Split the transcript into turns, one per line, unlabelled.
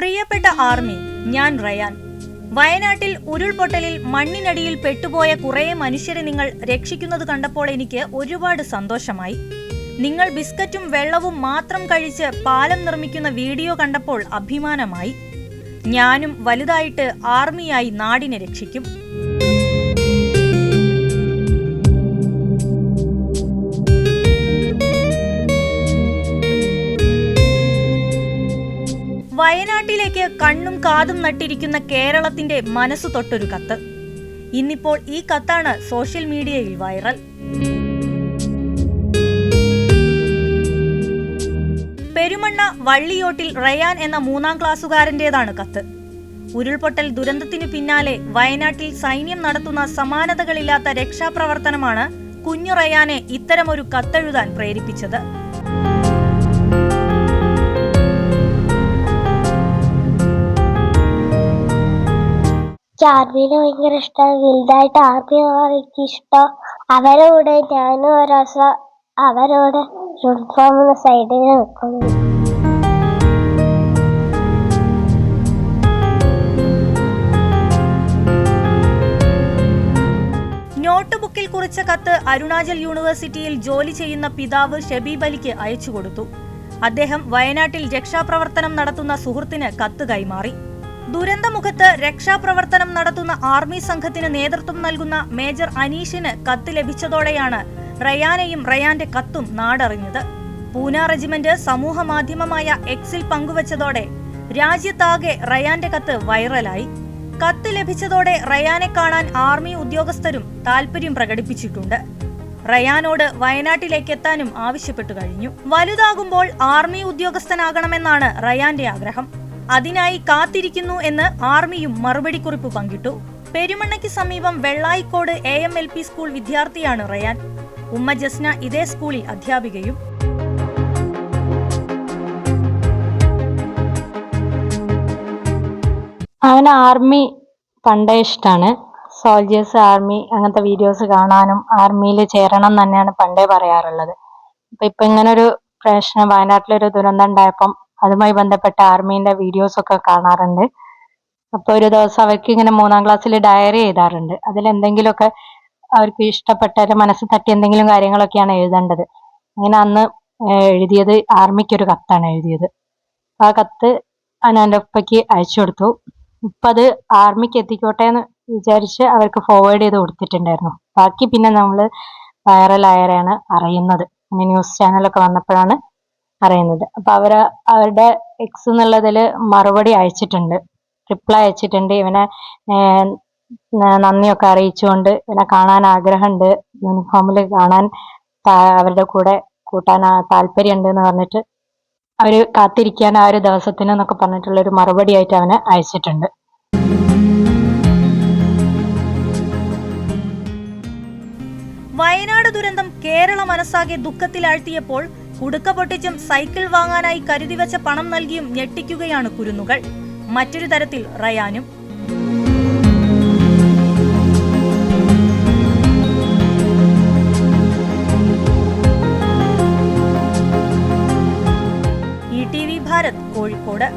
പ്രിയപ്പെട്ട ആർമി, ഞാൻ റയാൻ. വയനാട്ടിൽ ഉരുൾപൊട്ടലിൽ മണ്ണിനടിയിൽ പെട്ടുപോയ കുറേ മനുഷ്യരെ നിങ്ങൾ രക്ഷിക്കുന്നത് കണ്ടപ്പോൾ എനിക്ക് ഒരുപാട് സന്തോഷമായി. നിങ്ങൾ ബിസ്ക്കറ്റും വെള്ളവും മാത്രം കഴിച്ച് പാലം നിർമ്മിക്കുന്ന വീഡിയോ കണ്ടപ്പോൾ അഭിമാനമായി. ഞാനും വലുതായിട്ട് ആർമിയായി നാടിനെ രക്ഷിക്കും. വയനാട്ടിലേക്ക് കണ്ണും കാതും നട്ടിരിക്കുന്ന കേരളത്തിന്റെ മനസ്സു തൊട്ടൊരു കത്ത്. ഇന്നിപ്പോൾ ഈ കത്താണ് സോഷ്യൽ മീഡിയയിൽ വൈറൽ. പെരുമണ്ണ വള്ളിയോട്ടിൽ റയാൻ എന്ന 3ാം ക്ലാസ്സുകാരന്റേതാണ് കത്ത്. ഉരുൾപൊട്ടൽ ദുരന്തത്തിനു പിന്നാലെ വയനാട്ടിൽ സൈന്യം നടത്തുന്ന സമാനതകളില്ലാത്ത രക്ഷാപ്രവർത്തനമാണ് കുഞ്ഞു റയാനെ ഇത്തരമൊരു കത്തെഴുതാൻ പ്രേരിപ്പിച്ചത്.
ആർമിനെ ഭയങ്കര ഇഷ്ടമാണ്. വലുതായിട്ട് ആർമിയാണ് എനിക്കിഷ്ടം. അവരോട് ഞാനും ഒരു ദിവസം അവരോട് യൂണിഫോമിന് സൈഡിൽ നിൽക്കുന്നു.
നോട്ട് ബുക്കിൽ കുറിച്ച കത്ത് അരുണാചൽ യൂണിവേഴ്സിറ്റിയിൽ ജോലി ചെയ്യുന്ന പിതാവ് ഷബീബ് അലിക്ക് അയച്ചു കൊടുത്തു. അദ്ദേഹം വയനാട്ടിൽ രക്ഷാപ്രവർത്തനം നടത്തുന്ന സുഹൃത്തിന് കത്ത് കൈമാറി. ദുരന്തമുഖത്ത് രക്ഷാപ്രവർത്തനം നടത്തുന്ന ആർമി സംഘത്തിന് നേതൃത്വം നൽകുന്ന മേജർ അനീഷിന് കത്ത് ലഭിച്ചതോടെയാണ് റയാനെയും റയാന്റെ കത്തും നാടറിഞ്ഞത്. പൂന റെജിമെന്റ് സമൂഹ മാധ്യമമായ എക്സിൽ പങ്കുവച്ചതോടെ രാജ്യത്താകെ റയാന്റെ കത്ത് വൈറലായി. കത്ത് ലഭിച്ചതോടെ റയാനെ കാണാൻ ആർമി ഉദ്യോഗസ്ഥരും താൽപര്യം പ്രകടിപ്പിച്ചിട്ടുണ്ട്. റയാനോട് വയനാട്ടിലേക്ക് എത്താനും ആവശ്യപ്പെട്ടു കഴിഞ്ഞു. വലുതാകുമ്പോൾ ആർമി ഉദ്യോഗസ്ഥനാകണമെന്നാണ് റയാന്റെ ആഗ്രഹം. അതിനായി കാത്തിരിക്കുന്നു എന്ന് ആർമിയും മറുപടി കുറിപ്പ് പങ്കിട്ടു. പെരുമണ്ണയ്ക്ക് സമീപം വെള്ളായിക്കോട് AMLP സ്കൂൾ വിദ്യാർത്ഥിയാണ് റയാൻ. ഉമ്മ ജസ്ന ഇതേ സ്കൂളിൽ അധ്യാപികയും.
അവന് ആർമി പണ്ടേ ഇഷ്ടമാണ്. സോൾജേഴ്സ്, ആർമി അങ്ങനത്തെ വീഡിയോസ് കാണാനും ആർമിയിൽ ചേരണം തന്നെയാണ് പണ്ടേ പറയാറുള്ളത്. ഇപ്പൊ ഇങ്ങനൊരു പ്രശ്നം, വയനാട്ടിലൊരു ദുരന്തം ഉണ്ടായപ്പം അതുമായി ബന്ധപ്പെട്ട ആർമീന്റെ വീഡിയോസ് ഒക്കെ കാണാറുണ്ട്. അപ്പോൾ ഒരു ദിവസം അവർക്ക് ഇങ്ങനെ 3ാം ക്ലാസ്സിൽ ഡയറി എഴുതാറുണ്ട്. അതിലെന്തെങ്കിലുമൊക്കെ അവർക്ക് ഇഷ്ടപ്പെട്ട മനസ്സ് തട്ടി എന്തെങ്കിലും കാര്യങ്ങളൊക്കെയാണ് എഴുതേണ്ടത്. അങ്ങനെ അന്ന് എഴുതിയത് ആർമിക്കൊരു കത്താണ് എഴുതിയത്. ആ കത്ത് ഞാൻ ഉപ്പയ്ക്ക് അയച്ചു കൊടുത്തു. ഉപ്പ അത് ആർമിക്ക് എത്തിക്കോട്ടെ എന്ന് വിചാരിച്ച് അവർക്ക് ഫോർവേഡ് ചെയ്ത് കൊടുത്തിട്ടുണ്ടായിരുന്നു. ബാക്കി പിന്നെ നമ്മൾ വൈറലായാണ് അറിയുന്നത്. അങ്ങനെ ന്യൂസ് ചാനലൊക്കെ വന്നപ്പോഴാണ് അറിയുന്നത്. അപ്പൊ അവരുടെ എക്സ് എന്നുള്ളതില് മറുപടി അയച്ചിട്ടുണ്ട്, റിപ്ലൈ അയച്ചിട്ടുണ്ട്. ഇവനെ നന്ദിയൊക്കെ അറിയിച്ചുകൊണ്ട് ഇവനെ കാണാൻ ആഗ്രഹമുണ്ട്, യൂണിഫോമിൽ കാണാൻ അവരുടെ കൂടെ കൂട്ടാൻ താല്പര്യമുണ്ട് എന്ന് പറഞ്ഞിട്ട് അവര് കാത്തിരിക്കാൻ ആ ഒരു ദിവസത്തിന് എന്നൊക്കെ പറഞ്ഞിട്ടുള്ള ഒരു മറുപടി ആയിട്ട് അവനെ അയച്ചിട്ടുണ്ട്.
വയനാട് ദുരന്തം കേരള മനസ്സാകെ ദുഃഖത്തിലാഴ്ത്തിയപ്പോൾ കുടുക്ക പൊട്ടിച്ചും സൈക്കിൾ വാങ്ങാനായി കരുതിവെച്ച പണം നൽകിയും ഞെട്ടിക്കുകയാണ് കുരുന്നുകൾ. മറ്റൊരു തരത്തിൽ റയാനും. ETV ഭാരത്, കോഴിക്കോട്.